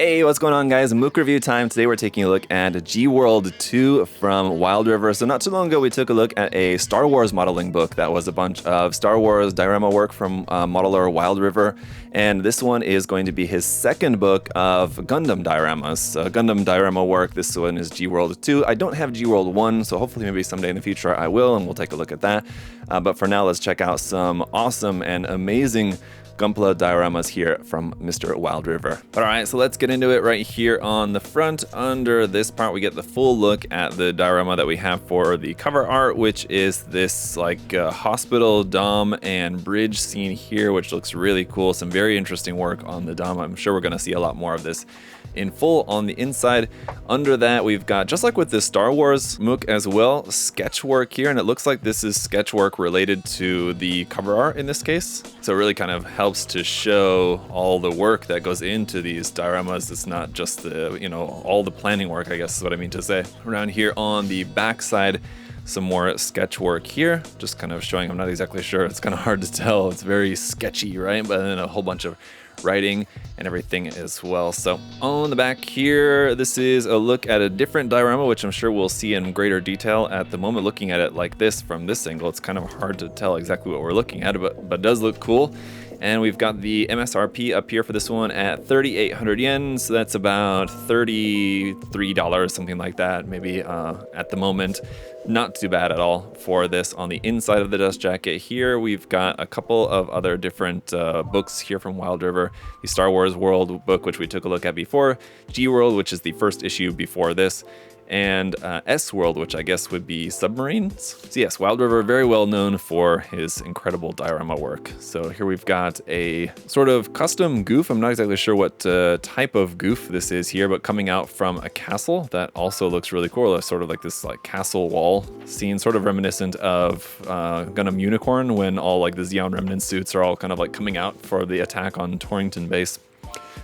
Hey, what's going on, guys? Mook review time. Today we're taking a look at G-World 2 from Wild River. So not too long ago, we took a look at a Star Wars modeling book that was a bunch of Star Wars diorama work from modeler Wild River. And this one is going to be his second book of Gundam dioramas. Gundam diorama work. This one is G-World 2. I don't have G-World 1, so hopefully maybe someday in the future I will, and we'll take a look at that. But for now, let's check out some awesome and amazing Gunpla dioramas here from Mr. Wild River. All right, so let's get into it right here on the front. Under this part, we get the full look at the diorama that we have for the cover art, which is this like hospital dom and bridge scene here, which looks really cool. Some very interesting work on the dom. I'm sure we're gonna see a lot more of this in full on the inside. Under that, we've got, just like with the Star Wars Mook as well, sketch work here, and it looks like this is sketch work related to the cover art in this case. So it really kind of helps to show all the work that goes into these dioramas. It's not just the, all the planning work, I guess is what I mean to say. Around here on the back side, some more sketch work here, just kind of showing, I'm not exactly sure, it's kind of hard to tell. It's very sketchy, right? But then a whole bunch of writing and everything as well. So on the back here, this is a look at a different diorama, which I'm sure we'll see in greater detail. At the moment, looking at it like this from this angle, it's kind of hard to tell exactly what we're looking at, but does look cool. And we've got the MSRP up here for this one at 3,800 yen, so that's about $33, something like that, maybe at the moment. Not too bad at all for this. On the inside of the dust jacket here, we've got a couple of other different books here from Wild River. The Star Wars World book, which we took a look at before, G-World, which is the first issue before this, and S-World, which I guess would be submarines. So yes, Wild River, very well known for his incredible diorama work. So here we've got a sort of custom goof. I'm not exactly sure what type of goof this is here, but coming out from a castle that also looks really cool. It's sort of like this like castle wall scene, sort of reminiscent of Gundam Unicorn, when all like the Zeon remnant suits are all kind of like coming out for the attack on Torrington Base.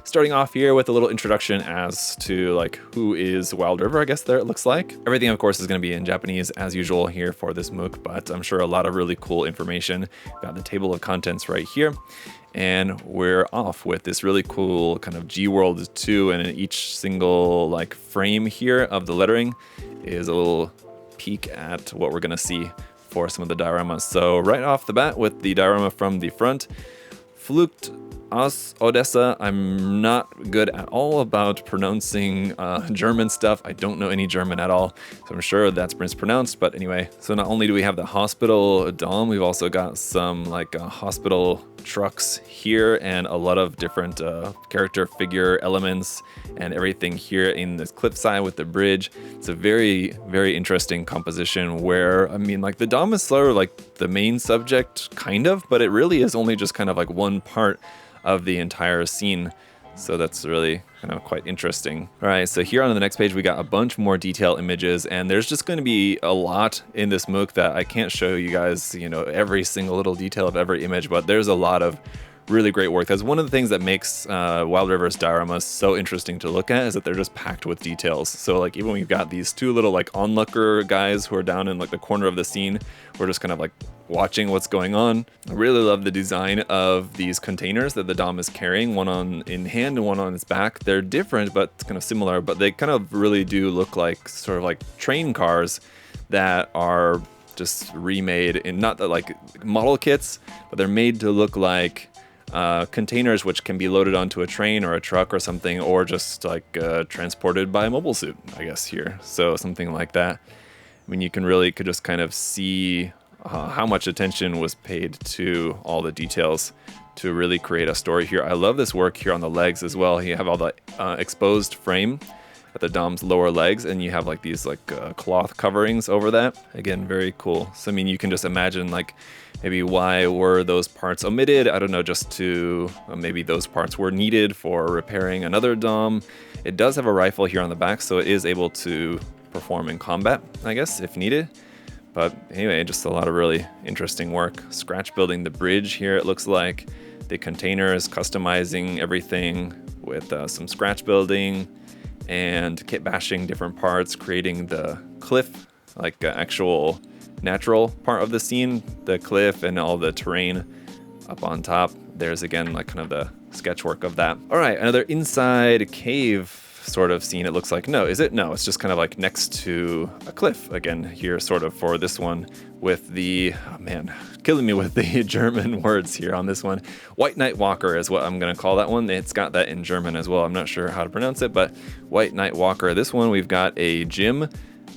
Starting off here with a little introduction as to like who is Wild River, I guess there it looks like. Everything, of course, is going to be in Japanese as usual here for this Mook, but I'm sure a lot of really cool information. Got the table of contents right here. And we're off with this really cool kind of G-World 2, and in each single like frame here of the lettering is a little peek at what we're going to see for some of the dioramas. So right off the bat with the diorama from the front, Flucht aus Odessa. I'm not good at all about pronouncing German stuff. I don't know any German at all, so I'm sure that's mispronounced. But anyway, so not only do we have the hospital dome, we've also got some like hospital trucks here and a lot of different character figure elements and everything here in this cliffside with the bridge. It's a very, very interesting composition where, I mean, like the dome is sort of like the main subject, kind of, but it really is only just kind of like one part of the entire scene. So that's really kind of quite interesting. All right, so here on the next page, we got a bunch more detail images, and there's just going to be a lot in this Mook that I can't show you guys, every single little detail of every image, but there's a lot of really great work. That's one of the things that makes Wild River's dioramas so interesting to look at, is that they're just packed with details. So like even we've got these two little like onlooker guys who are down in like the corner of the scene. We're just kind of like watching what's going on. I really love the design of these containers that the dom is carrying, one on in hand and one on its back. They're different but kind of similar, but they kind of really do look like sort of like train cars that are just remade in, not that like model kits, but they're made to look like containers which can be loaded onto a train or a truck or something, or just like transported by a mobile suit, I guess here. So something like that. I mean, you could just kind of see how much attention was paid to all the details to really create a story here. I love this work here on the legs as well. You have all the exposed frame at the dom's lower legs, and you have like these like cloth coverings over that. Again, very cool. So I mean, you can just imagine like maybe why were those parts omitted? I don't know, just to maybe those parts were needed for repairing another dom. It does have a rifle here on the back, so it is able to perform in combat, I guess, if needed. But anyway, just a lot of really interesting work. Scratch building the bridge here, it looks like. The containers, customizing everything with some scratch building and kit bashing different parts, creating the cliff, like actual natural part of the scene, the cliff and all the terrain up on top. there's again like kind of the sketch work of that. All right, another inside cave sort of scene. It looks like, no, is it? No, it's just kind of like next to a cliff again here, sort of for this one with the, oh man, killing me with the German words here on this one. White Night Walker is what I'm going to call that one. It's got that in German as well. I'm not sure how to pronounce it, but White Night Walker. This one, we've got a gym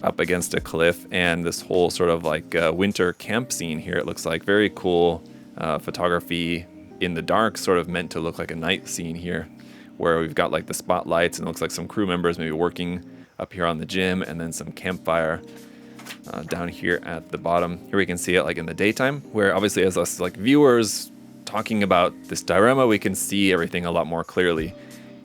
up against a cliff and this whole sort of like winter camp scene here. It looks like very cool photography in the dark, sort of meant to look like a night scene here, where we've got like the spotlights and it looks like some crew members maybe working up here on the gym, and then some campfire down here at the bottom. Here we can see it like in the daytime, where obviously as us like viewers talking about this diorama, we can see everything a lot more clearly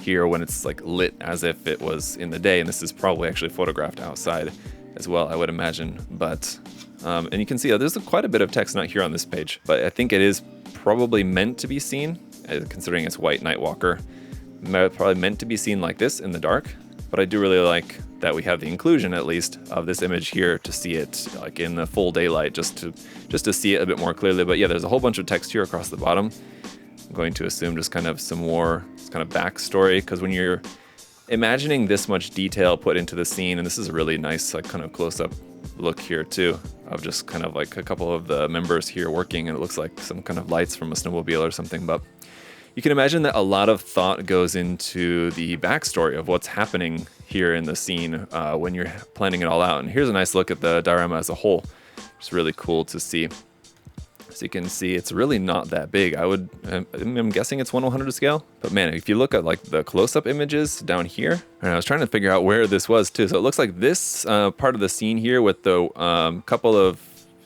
here when it's like lit as if it was in the day. And this is probably actually photographed outside as well, I would imagine. But and you can see there's quite a bit of text not here on this page, but I think it is probably meant to be seen, considering it's White Night Walker. Probably meant to be seen like this in the dark, but I do really like that we have the inclusion at least of this image here to see it like in the full daylight, just to see it a bit more clearly. But yeah, there's a whole bunch of text here across the bottom. I'm going to assume just kind of some more kind of backstory, because when you're imagining this much detail put into the scene, and this is a really nice like kind of close-up look here too of just kind of like a couple of the members here working, and it looks like some kind of lights from a snowmobile or something, but you can imagine that a lot of thought goes into the backstory of what's happening here in the scene when you're planning it all out. And here's a nice look at the diorama as a whole. It's really cool to see. So you can see it's really not that big. I'm guessing it's 1/100 scale. But man, if you look at like the close-up images down here, and I was trying to figure out where this was too. So it looks like this part of the scene here with the couple of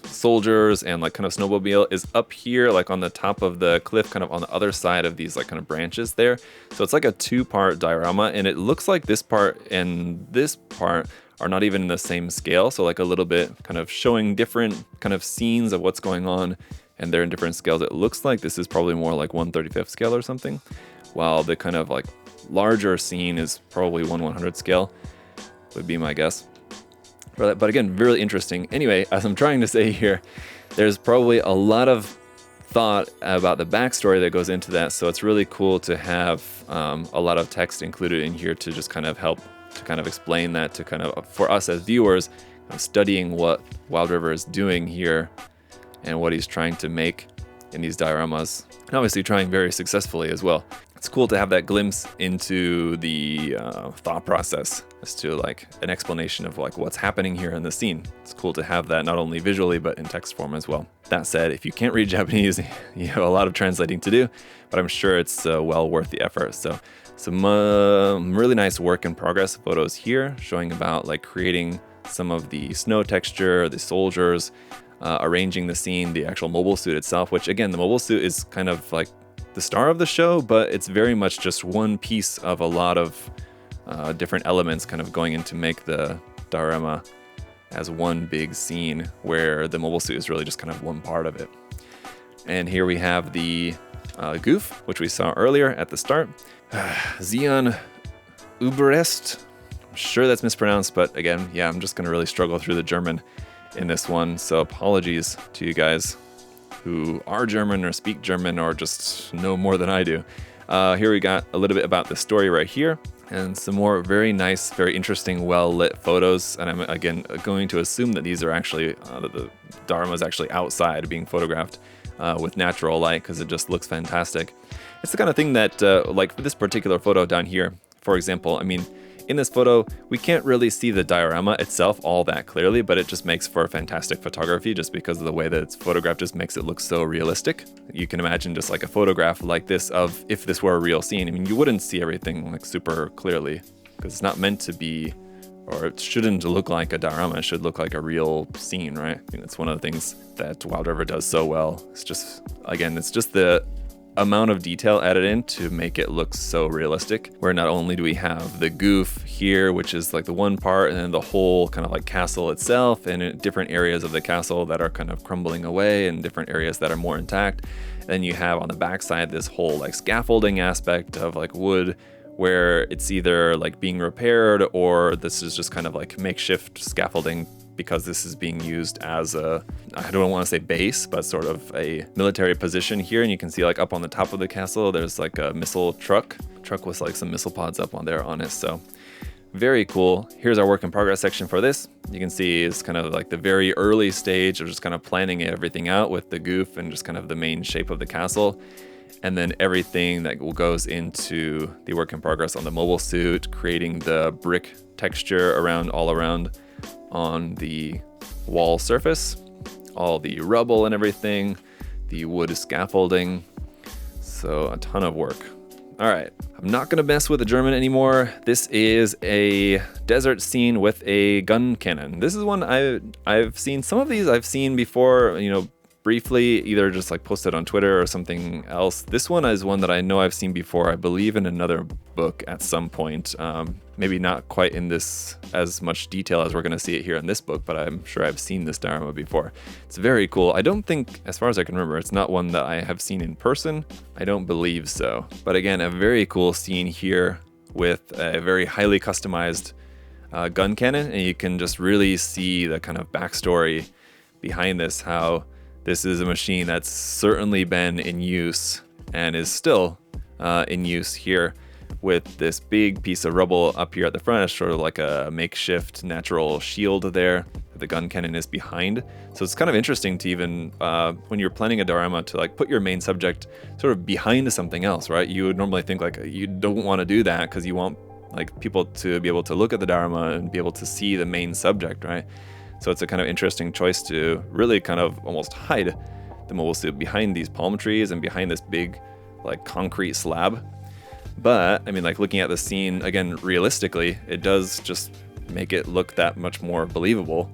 soldiers and like kind of snowmobile is up here like on the top of the cliff, kind of on the other side of these like kind of branches there. So it's like a two-part diorama, and it looks like this part and this part are not even in the same scale, so like a little bit kind of showing different kind of scenes of what's going on, and they're in different scales. It looks like this is probably more like 1/35 scale or something, while the kind of like larger scene is probably 1/100 scale, would be my guess. But again, really interesting. Anyway, as I'm trying to say here, there's probably a lot of thought about the backstory that goes into that. So it's really cool to have a lot of text included in here to just kind of help to kind of explain that, to kind of, for us as viewers, studying what Wild River is doing here and what he's trying to make in these dioramas, and obviously trying very successfully as well. It's cool to have that glimpse into the thought process as to like an explanation of like what's happening here in the scene. It's cool to have that not only visually but in text form as well. That said, if you can't read Japanese, you have a lot of translating to do, but I'm sure it's well worth the effort. So some really nice work in progress photos here, showing about like creating some of the snow texture, the soldiers, arranging the scene, the actual mobile suit itself, which again, the mobile suit is kind of like the star of the show, but it's very much just one piece of a lot of different elements kind of going in to make the diorama as one big scene, where the mobile suit is really just kind of one part of it. And here we have the goof, which we saw earlier at the start. Zeon Uberest. I'm sure that's mispronounced, but again, yeah, I'm just going to really struggle through the German in this one, so apologies to you guys who are German or speak German or just know more than I do. Here we got a little bit about the story right here, and some more very nice, very interesting, well-lit photos. And I'm again going to assume that these are actually, the diorama is actually outside being photographed with natural light, because it just looks fantastic. It's the kind of thing that, like for this particular photo down here, for example, I mean, in this photo, we can't really see the diorama itself all that clearly, but it just makes for fantastic photography just because of the way that it's photographed, just makes it look so realistic. You can imagine just like a photograph like this of if this were a real scene. I mean, you wouldn't see everything like super clearly because it's not meant to be, or it shouldn't look like a diorama. It should look like a real scene, right? I mean, it's one of the things that Wild River does so well. It's just, again, it's just the amount of detail added in to make it look so realistic, where not only do we have the goof here, which is like the one part, and then the whole kind of like castle itself, and in different areas of the castle that are kind of crumbling away and different areas that are more intact. Then you have on the backside this whole like scaffolding aspect of like wood where it's either like being repaired or this is just kind of like makeshift scaffolding because this is being used as a, I don't want to say base, but sort of a military position here. And you can see like up on the top of the castle, there's like a missile truck with like some missile pods up on there on it. So very cool. Here's our work in progress section for this. You can see it's kind of like the very early stage of just kind of planning everything out with the goof and just kind of the main shape of the castle. And then everything that goes into the work in progress on the mobile suit, creating the brick texture all around on the wall surface, all the rubble and everything, the wood scaffolding. So a ton of work. All right, I'm not gonna mess with the German anymore. This is a desert scene with a gun cannon. This is one I've seen. Some of these I've seen before, briefly, either just like posted on Twitter or something else. This one is one that I know I've seen before, I believe in another book at some point. Maybe not quite in this as much detail as we're going to see it here in this book, but I'm sure I've seen this diorama before. It's very cool. I don't think, as far as I can remember, it's not one that I have seen in person. I don't believe so. But again, a very cool scene here with a very highly customized gun cannon, and you can just really see the kind of backstory behind this, how this is a machine that's certainly been in use and is still in use here with this big piece of rubble up here at the front. It's sort of like a makeshift natural shield there that the gun cannon is behind. So it's kind of interesting to even, when you're planning a diorama, to like put your main subject sort of behind something else, right? You would normally think like you don't want to do that because you want like people to be able to look at the diorama and be able to see the main subject, right? So it's a kind of interesting choice to really kind of almost hide the mobile suit behind these palm trees and behind this big like concrete slab. But I mean, like looking at the scene again, realistically, it does just make it look that much more believable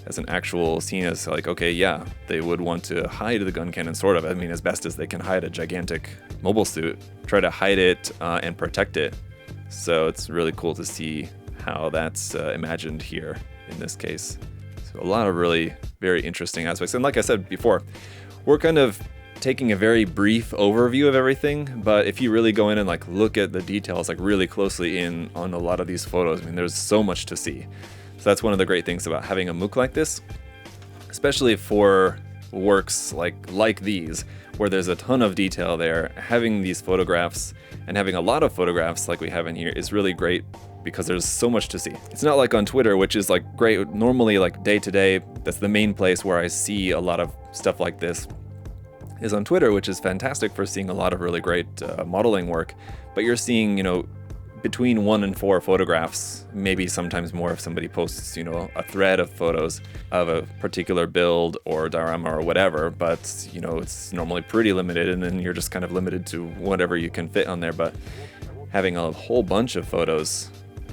as an actual scene. As like, okay, yeah, they would want to hide the gun cannon, sort of. I mean, as best as they can hide a gigantic mobile suit, try to hide it and protect it. So it's really cool to see how that's imagined here in this case. So a lot of really very interesting aspects. And like I said before, we're kind of taking a very brief overview of everything, but if you really go in and like look at the details like really closely in on a lot of these photos, I mean, there's so much to see. So that's one of the great things about having a Mook like this, especially for works like these, where there's a ton of detail there. Having these photographs and having a lot of photographs like we have in here is really great because there's so much to see. It's not like on Twitter, which is like great. Normally like day to day, that's the main place where I see a lot of stuff like this, is on Twitter, which is fantastic for seeing a lot of really great modeling work. But you're seeing, between 1 and 4 photographs, maybe sometimes more if somebody posts, a thread of photos of a particular build or diorama or whatever. But, it's normally pretty limited, and then you're just kind of limited to whatever you can fit on there. But having a whole bunch of photos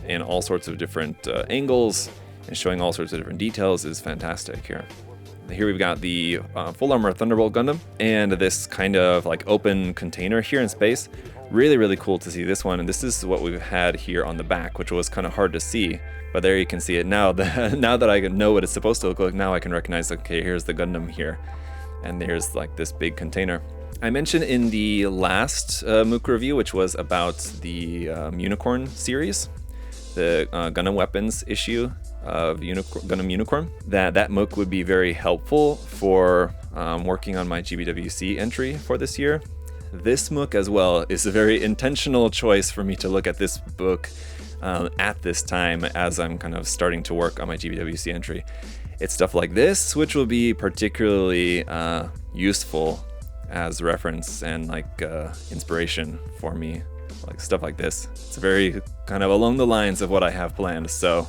in all sorts of different angles and showing all sorts of different details is fantastic here. Here we've got the full armor Thunderbolt Gundam and this kind of like open container here in space. Really, really cool to see this one. And this is what we've had here on the back, which was kind of hard to see. But there you can see it now. Now that I know what it's supposed to look like, now I can recognize, okay, here's the Gundam here. And there's like this big container. I mentioned in the last Mook review, which was about the Unicorn series, the Gundam Weapons issue of Gundam Unicorn, that Mook would be very helpful for working on my GBWC entry for this year. This Mook as well is a very intentional choice for me to look at this book at this time as I'm kind of starting to work on my GBWC entry. It's stuff like this, which will be particularly useful as reference and like inspiration for me, like stuff like this. It's very kind of along the lines of what I have planned. So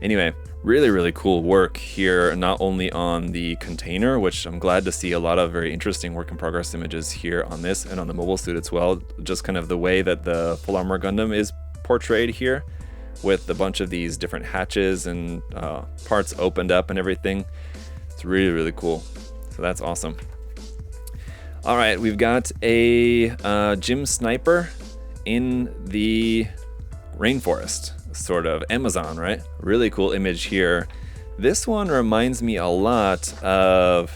anyway, really, really cool work here, not only on the container, which I'm glad to see a lot of very interesting work in progress images here on this and on the mobile suit as well. Just kind of the way that the full armor Gundam is portrayed here with a bunch of these different hatches and parts opened up and everything. It's really, really cool. So that's awesome. All right, we've got a gym sniper in the rainforest. Sort of Amazon, right? Really cool image here. This one reminds me a lot of,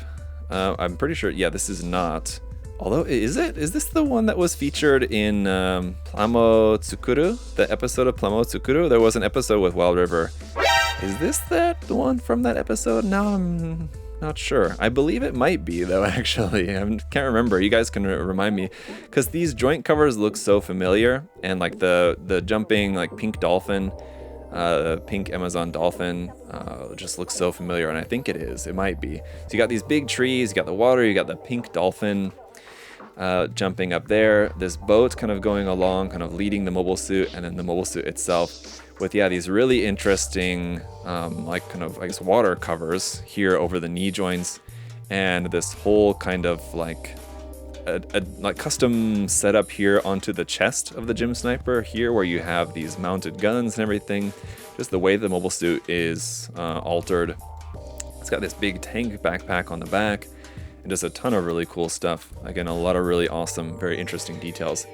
I'm pretty sure, yeah, this is not Although, is it? Is this the one that was featured in Plamo Tsukuru? The episode of Plamo Tsukuru? There was an episode with Wild River. Is this the one from that episode? Now I'm not sure. I believe it might be, though, actually. I can't remember. You guys can remind me. Because these joint covers look so familiar. And like the jumping like pink dolphin, pink Amazon dolphin just looks so familiar. And I think it is. It might be. So you got these big trees. You got the water. You got the pink dolphin jumping up there. This boat kind of going along, kind of leading the mobile suit. And then the mobile suit itself. With, yeah, these really interesting, like kind of, I guess, water covers here over the knee joints, and this whole kind of like a like custom setup here onto the chest of the gym sniper here, where you have these mounted guns and everything. Just the way the mobile suit is altered. It's got this big tank backpack on the back, and just a ton of really cool stuff. Again, a lot of really awesome, very interesting details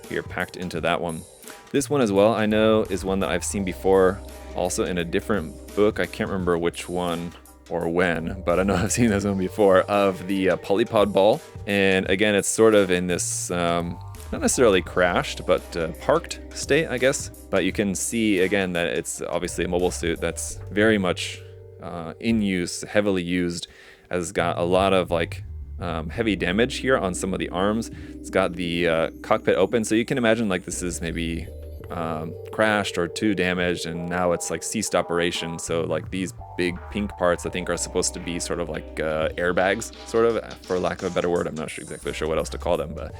here packed into that one. This one as well, I know, is one that I've seen before, also in a different book. I can't remember which one or when, but I know I've seen this one before, of the polypod ball. And again, it's sort of in this, not necessarily crashed, but parked state, I guess. But you can see, again, that it's obviously a mobile suit that's very much in use, heavily used, has got a lot of like heavy damage here on some of the arms. It's got the cockpit open, so you can imagine like this is maybe crashed or too damaged, and now it's like ceased operation. So like these big pink parts I think are supposed to be sort of like airbags, sort of, for lack of a better word. I'm not exactly sure what else to call them, but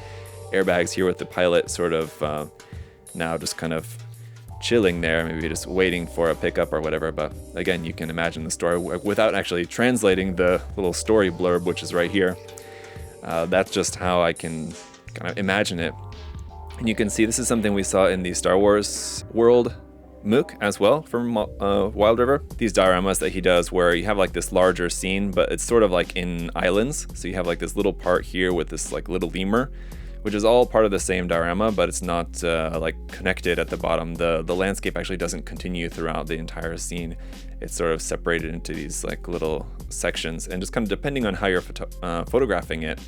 airbags here with the pilot sort of now just kind of chilling there, maybe just waiting for a pickup or whatever. But again, you can imagine the story without actually translating the little story blurb, which is right here. That's just how I can kind of imagine it. And you can see this is something we saw in the Star Wars world Mook as well from Wild River. These dioramas that he does where you have like this larger scene, but it's sort of like in islands. So you have like this little part here with this like little lemur, which is all part of the same diorama, but it's not like connected at the bottom. The landscape actually doesn't continue throughout the entire scene. It's sort of separated into these like little sections, and just kind of depending on how you're photographing it,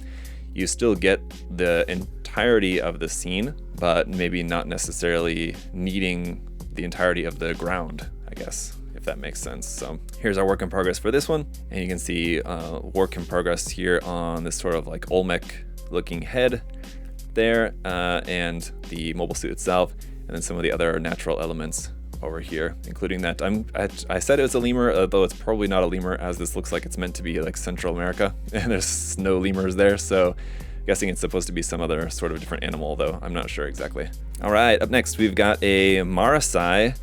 you still get the entirety of the scene, but maybe not necessarily needing the entirety of the ground, I guess, if that makes sense. So here's our work in progress for this one, and you can see work in progress here on this sort of like Olmec looking head there, and the mobile suit itself, and then some of the other natural elements over here, including that I said it was a lemur, though it's probably not a lemur, as this looks like it's meant to be like Central America, and there's no lemurs there, so I'm guessing it's supposed to be some other sort of different animal, though I'm not sure exactly. All right, up next we've got a marasai,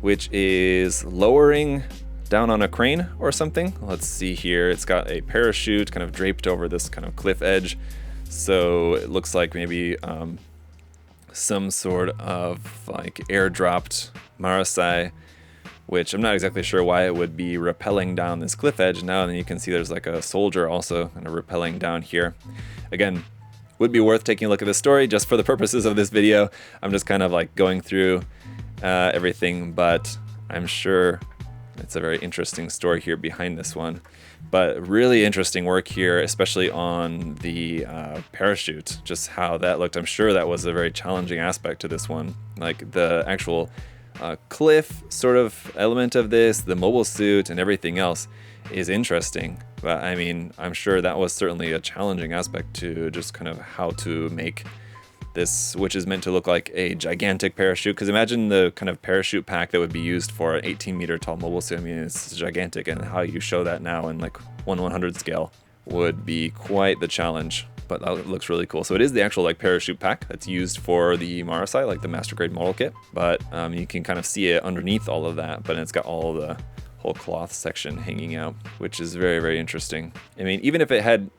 which is lowering down on a crane or something. Let's see here. It's got a parachute kind of draped over this kind of cliff edge, so it looks like maybe some sort of like airdropped marasai, which I'm not exactly sure why it would be rappelling down this cliff edge now. And then you can see there's like a soldier also kind of rappelling down here. Again, would be worth taking a look at this story just for the purposes of this video. I'm just kind of like going through everything, but I'm sure it's a very interesting story here behind this one. But really interesting work here, especially on the parachute, just how that looked. I'm sure that was a very challenging aspect to this one. Like the actual cliff sort of element of this, the mobile suit and everything else is interesting. But I mean, I'm sure that was certainly a challenging aspect to just kind of how to make this, which is meant to look like a gigantic parachute. Because imagine the kind of parachute pack that would be used for an 18-meter tall mobile suit. I mean, it's gigantic, and how you show that now in like 1/100 scale would be quite the challenge. But that looks really cool. So it is the actual like parachute pack that's used for the marasai, like the master grade model kit. But you can kind of see it underneath all of that, but it's got all the whole cloth section hanging out, which is very, very interesting. I mean, even if it had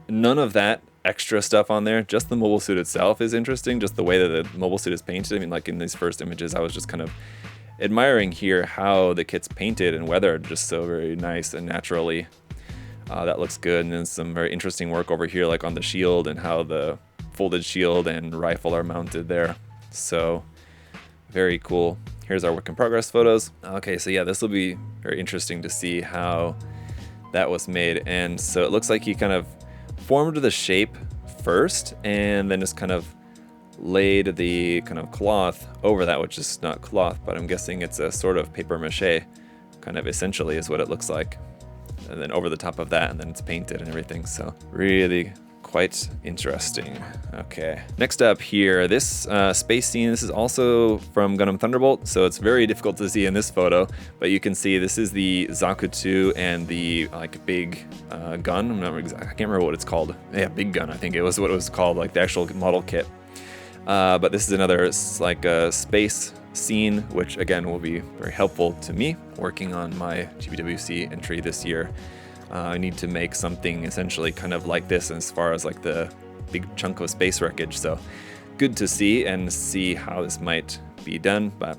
none of that extra stuff on there, just the mobile suit itself is interesting. Just the way that the mobile suit is painted. I mean, like in these first images, I was just kind of admiring here how the kit's painted and weathered just so very nice and naturally. That looks good. And then some very interesting work over here, like on the shield and how the folded shield and rifle are mounted there. So very cool. Here's our work in progress photos. Okay, so yeah, this will be very interesting to see how that was made. And so it looks like he kind of formed the shape first, and then just kind of laid the kind of cloth over that, which is not cloth, but I'm guessing it's a sort of paper mache, kind of essentially is what it looks like. And then over the top of that, and then it's painted and everything. So really quite interesting. Okay, next up here, this space scene. This is also from Gundam Thunderbolt, so it's very difficult to see in this photo, but you can see this is the Zaku 2 and the like big gun. I'm not exactly, I can't remember what it's called. Yeah, big gun, I think it was what it was called, like the actual model kit. But this is another like space scene, which again will be very helpful to me working on my GBWC entry this year. I need to make something essentially kind of like this as far as like the big chunk of space wreckage. So good to see and see how this might be done. But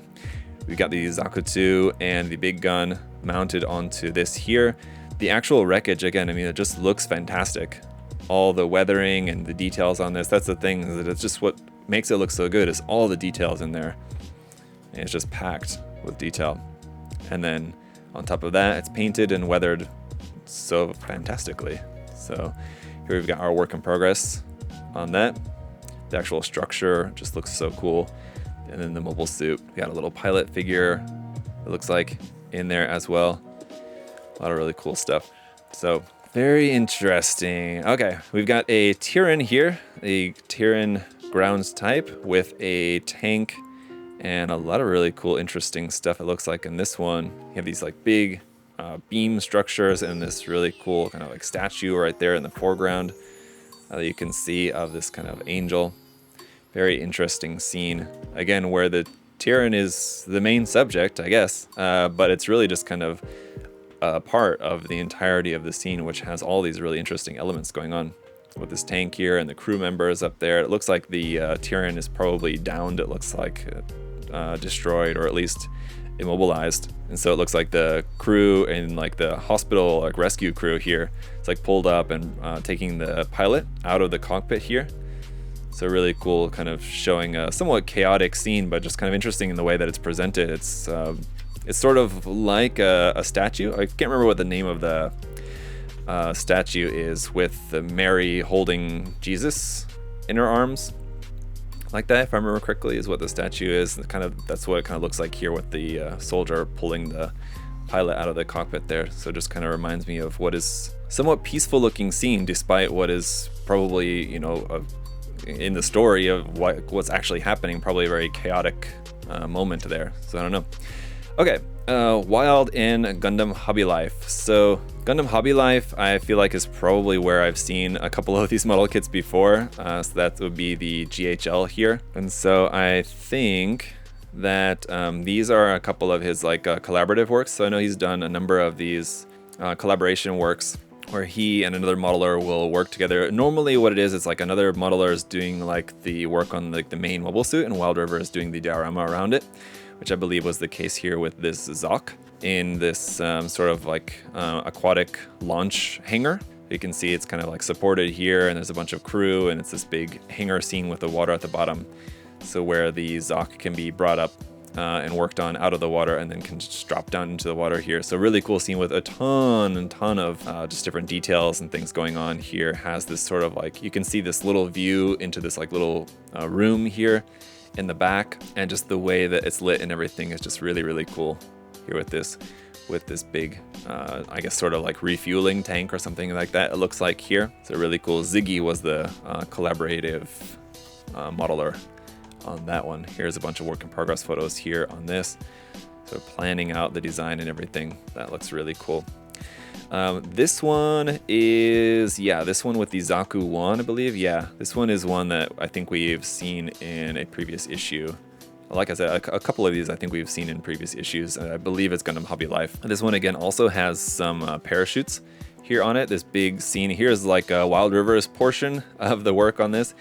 we got the Zaku 2 and the big gun mounted onto this here. The actual wreckage, again, I mean, it just looks fantastic. All the weathering and the details on this, that's the thing, is that it's just what makes it look so good is all the details in there. And it's just packed with detail. And then on top of that, it's painted and weathered so fantastically. So here we've got our work in progress on that. The actual structure just looks so cool. And then the mobile suit, we got a little pilot figure, it looks like, in there as well. A lot of really cool stuff. So very interesting. Okay, we've got a Tyran here, a Tyran grounds type with a tank and a lot of really cool, interesting stuff. It looks like in this one, you have these like big beam structures and this really cool kind of like statue right there in the foreground that you can see of this kind of angel. Very interesting scene. Again, where the Tyran is the main subject, I guess, but it's really just kind of a part of the entirety of the scene, which has all these really interesting elements going on with this tank here and the crew members up there. It looks like the Tyran is probably downed. It looks like destroyed, or at least immobilized. And so it looks like the crew and like the hospital like rescue crew here, it's like pulled up and taking the pilot out of the cockpit here. So really cool, kind of showing a somewhat chaotic scene, but just kind of interesting in the way that it's presented. It's sort of like a statue. I can't remember what the name of the statue is, with the Mary holding Jesus in her arms, like that, if I remember correctly, is what the statue is. Kind of, that's what it kind of looks like here with the soldier pulling the pilot out of the cockpit there. So just kind of reminds me of what is somewhat peaceful looking scene, despite what is probably, you know, in the story of what's actually happening, probably a very chaotic moment there. So I don't know. Okay, Wild in Gundam Hobby Life. So Gundam Hobby Life, I feel like, is probably where I've seen a couple of these model kits before. So that would be the GHL here. And so I think that these are a couple of his like collaborative works. So I know he's done a number of these collaboration works where he and another modeler will work together. Normally what it is, it's like another modeler is doing like the work on like the main mobile suit, and Wild River is doing the diorama around it, which I believe was the case here with this Zok in this sort of like aquatic launch hangar. You can see it's kind of like supported here, and there's a bunch of crew, and it's this big hangar scene with the water at the bottom. So where the Zok can be brought up and worked on out of the water, and then can just drop down into the water here. So really cool scene with a ton of just different details and things going on here. Has this sort of like, you can see this little view into this like little room here in the back, and just the way that it's lit and everything is just really cool here with this big I guess sort of like refueling tank or something like that, it looks like here. So really cool. Ziggy was the collaborative modeler on that one. Here's a bunch of work in progress photos here on this, so planning out the design and everything. That looks really cool. This one is, yeah, this one with the Zaku 1, I believe. Yeah, this one is one that I think we've seen in a previous issue. Like I said, a couple of these I think we've seen in previous issues. I believe it's Gundam Hobby Life. This one again also has some parachutes here on it. This big scene here is like a Wild River's portion of the work on this.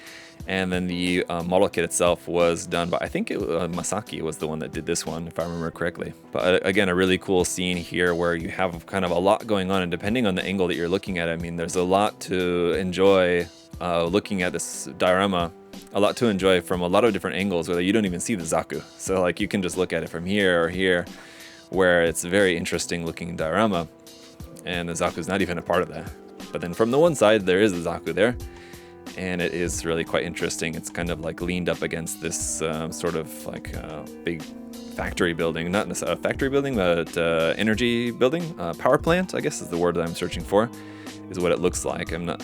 And then the model kit itself was done by, I think Masaki was the one that did this one, if I remember correctly. But again, a really cool scene here where you have kind of a lot going on, and depending on the angle that you're looking at, I mean, there's a lot to enjoy looking at this diorama. A lot to enjoy from a lot of different angles where you don't even see the Zaku. So like you can just look at it from here or here, where it's a very interesting looking diorama, and the Zaku's not even a part of that. But then from the one side, there is the Zaku there. and it is really quite interesting. It's kind of like leaned up against this sort of like big factory building, not a factory building, but energy building, power plant, I guess is the word that I'm searching for, is what it looks like. I'm not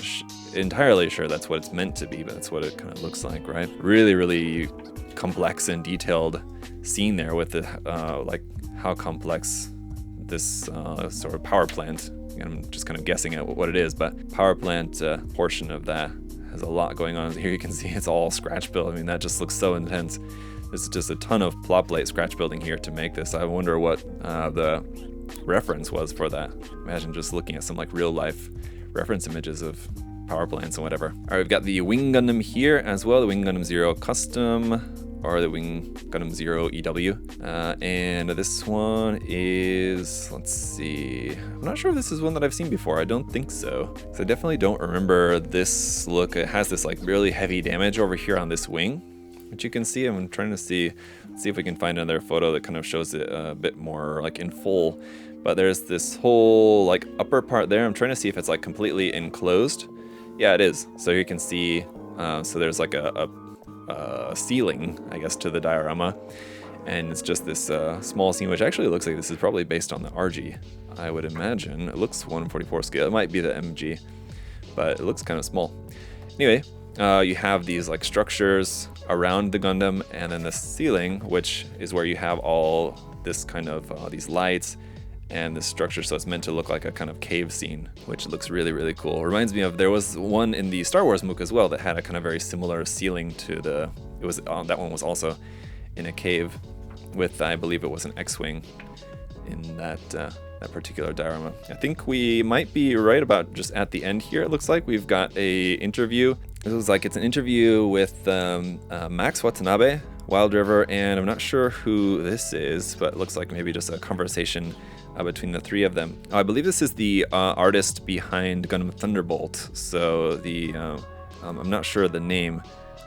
entirely sure that's what it's meant to be, but that's what it kind of looks like, right? Really, really complex and detailed scene there with the like how complex this sort of power plant. I'm just kind of guessing at what it is, but power plant portion of that has a lot going on. Here you can see it's all scratch built. I mean, that just looks so intense. There's just a ton of plot plate scratch building here to make this. I wonder what the reference was for that. Imagine just looking at some like real life reference images of power plants and whatever. All right, we've got the Wing Gundam here as well, the Wing Gundam Zero Custom, or the Wing Gundam Zero EW. And this one is, let's see, I'm not sure if this is one that I've seen before. I don't think so. So I definitely don't remember this look. It has this like really heavy damage over here on this wing, which you can see. I'm trying to see if we can find another photo that kind of shows it a bit more like in full. But there's this whole like upper part there. I'm trying to see if it's like completely enclosed. Yeah, it is. So you can see, so there's like a ceiling, I guess, to the diorama, and it's just this small scene, which actually looks like this is probably based on the RG, I would imagine. It looks 1/44 scale. It might be the MG, but it looks kind of small. Anyway, you have these like structures around the Gundam, and then the ceiling, which is where you have all this kind of these lights and this structure, so it's meant to look like a kind of cave scene, which looks really, really cool. It reminds me of, there was one in the Star Wars Mook as well that had a kind of very similar ceiling to the, it was that one was also in a cave with, I believe it was an X-Wing in that particular diorama. I think we might be right about just at the end here. It looks like we've got a interview. It looks like it's an interview with Max Watanabe, Wild River, and I'm not sure who this is, but it looks like maybe just a conversation between the three of them. I believe this is the artist behind Gundam Thunderbolt. So the I'm not sure the name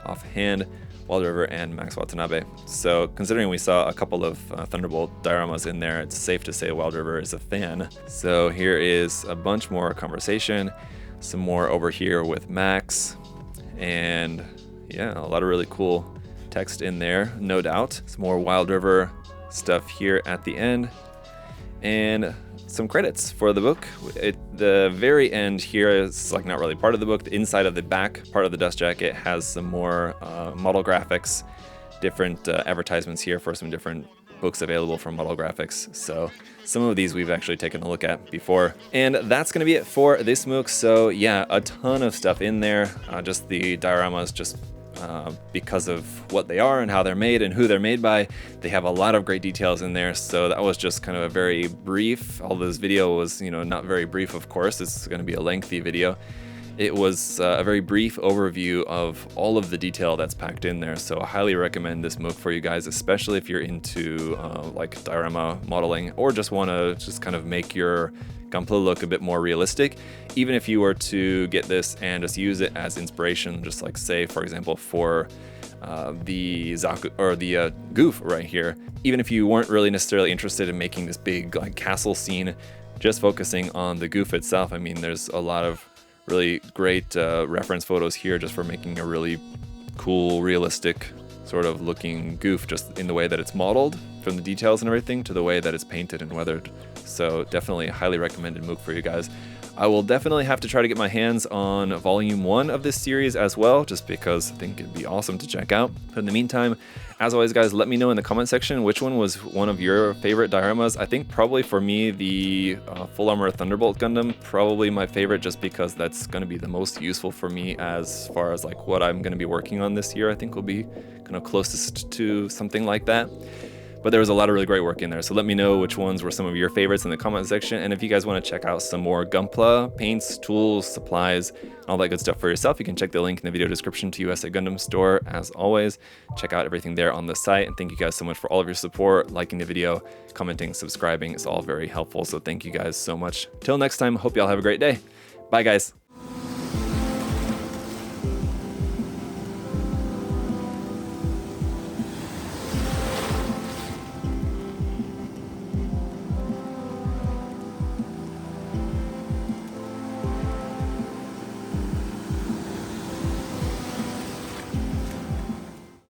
offhand. Wild River and Max Watanabe. So considering we saw a couple of Thunderbolt dioramas in there, it's safe to say Wild River is a fan. So here is a bunch more conversation, some more over here with Max, and yeah, a lot of really cool text in there, no doubt. Some more Wild River stuff here at the end, and some credits for the book. The very end here is like not really part of the book. The inside of the back part of the dust jacket has some more model graphics, different advertisements here for some different books available from Model Graphics. So some of these we've actually taken a look at before. And that's going to be it for this MOOC. So yeah, a ton of stuff in there. Just the dioramas, just because of what they are and how they're made and who they're made by. They have a lot of great details in there. So that was just kind of a very brief, although this video was, you know, not very brief, of course. It's going to be a lengthy video. It was a very brief overview of all of the detail that's packed in there. So I highly recommend this MOOC for you guys, especially if you're into like diorama modeling or just want to just kind of make your Gunpla look a bit more realistic. Even if you were to get this and just use it as inspiration, just like say, for example, for the Zaku or the goof right here. Even if you weren't really necessarily interested in making this big like castle scene, just focusing on the goof itself. I mean, there's a lot of really great reference photos here just for making a really cool, realistic sort of looking goof, just in the way that it's modeled, from the details and everything to the way that it's painted and weathered. So definitely a highly recommended MOOC for you guys. I will definitely have to try to get my hands on volume 1 of this series as well, just because I think it'd be awesome to check out. But in the meantime, as always guys, let me know in the comment section which one was one of your favorite dioramas. I think probably for me, the Full Armor Thunderbolt Gundam, probably my favorite, just because that's going to be the most useful for me as far as like what I'm going to be working on this year. I think will be kind of closest to something like that. But there was a lot of really great work in there. So let me know which ones were some of your favorites in the comment section. And if you guys want to check out some more Gunpla, paints, tools, supplies, and all that good stuff for yourself, you can check the link in the video description to USA Gundam Store. As always, check out everything there on the site. And thank you guys so much for all of your support, liking the video, commenting, subscribing. It's all very helpful. So thank you guys so much. Till next time, hope y'all have a great day. Bye guys.